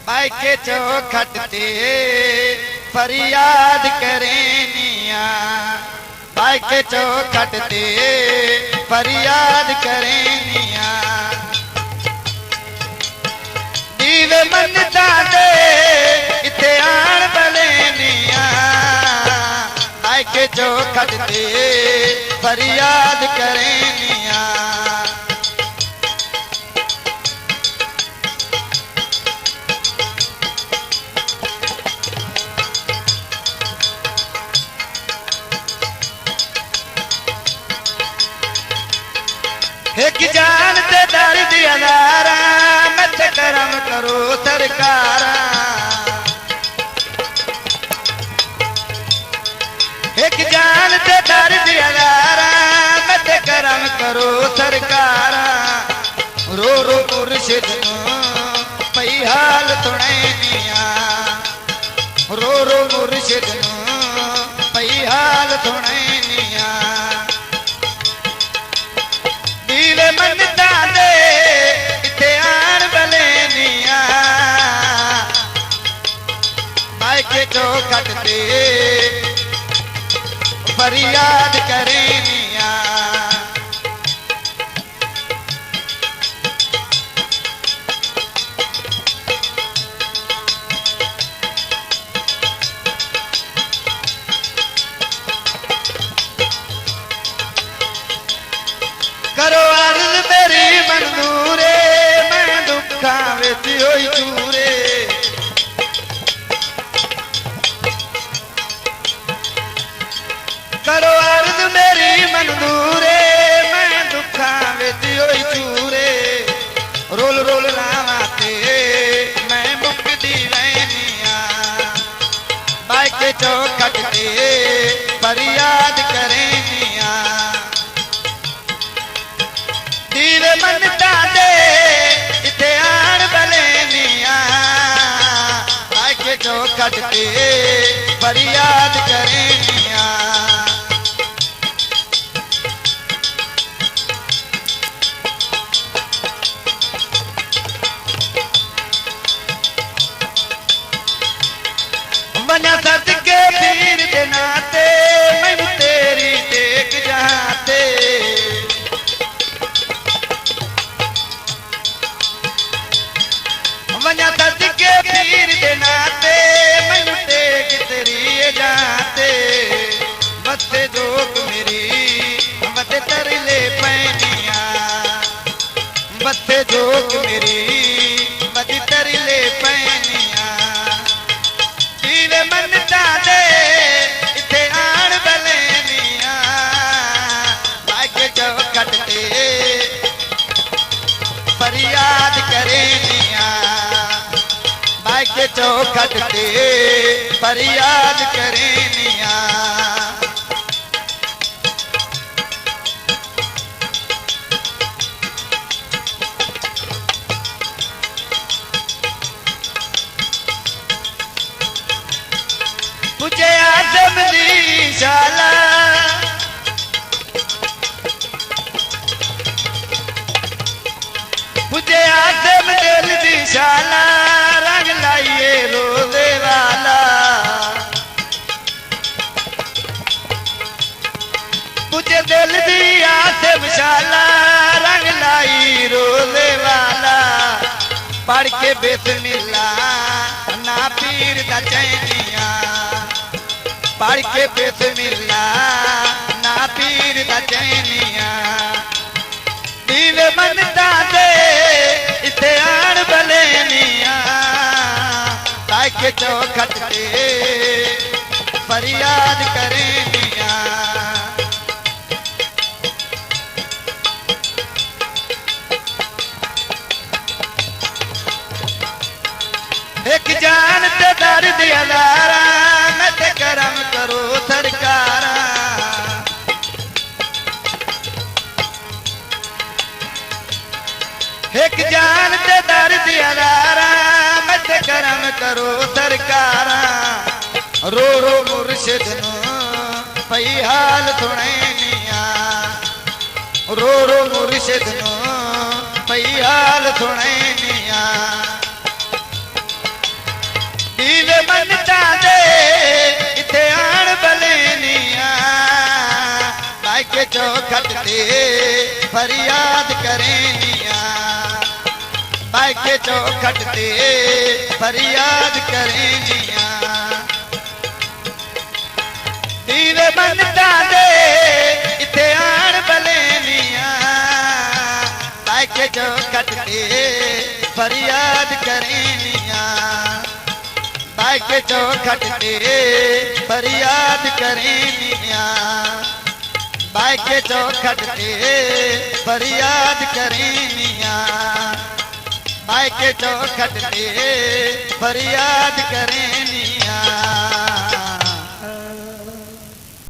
बाइके चौखट ते फरियाद करेनिया, बाइके चौखट ते फरियाद करेनिया। दीवे मनता दे इथे आन बलेनिया, बाइके चौखट ते फरियाद करेनिया। एक जान ते दर्द अदारा मत करम करो सरकारा, एक जान ते दर्द अदारा मत करम करो सरकारा। रो रो मुर्शिद पई हाल थुणैनिया, रो रो मुर्शिद पई हाल थुणैनिया। दीवे मनता दे इथे आन बलेनिया, बाइके चौखट ते फरियाद करेनिया। करो अर्ज मेरी मंजूरे, मैं दुखा विच होई चूरे। करो अर्ज मेरी मंजूरे, मैं दुखा विच होई चूरे। रोल रोल लावा ते मैं मुकदी रहनिया, बाइके चौखट ते फरियाद करेनिया। दीवे मनता दे इथे आन बलेनिया, बाइके चौखट ते फरियाद करेनिया। मना सदके पीर दे नाते मैनू तेरी टेक जाते। मना सदके पीर दे नाते मैनू टेक तेरी जाते। बत्ते जोक मेरी बत्ते तरले पैनिया, बत्ते जोक मेरी बत्ते तरले पैनिया। दीवे मनता दे इथे आन बलेनिया, बाइके चौखट ते फरियाद करेनिया, बाइके चौखट ते फरियाद करेनिया। पुजे आदम दी शाला, पुजे आदम दिल दी शाला, रंग लाइए रोज़े वाला। पुजे दिल दी आदम शाला, रंग लाई रोज़े वाला। पढ़ के बिस्मिल्लाह ना पीर दा चैनिया, पढ़ के बिस्मिल्लाह ना पीर दा चैनिया। दीवे मनता दे इथे आन बलेनिया, बाइके चौखट ते फरियाद करेनिया। एक जान ते दर्द अदारा मत करम करो सरकारा। एक जान ते दर्द अदारा मत करम करो सरकारा। रो रो मुर्शिद पई हाल थुणैनिया, रो रो मुर्शिद पई हाल थुणैनिया। चौखट ते फरियाद करेनिया बाके चौखट ते फरियाद करेनिया दीवे बनता दे इथे आण बलेनिया बाके चौखट ते फरियाद करेनिया बाके चौखट ते फरियाद करेनिया बाके चौखट ते फरियाद करेनिया बाके चौखट ते फरियाद करेनिया।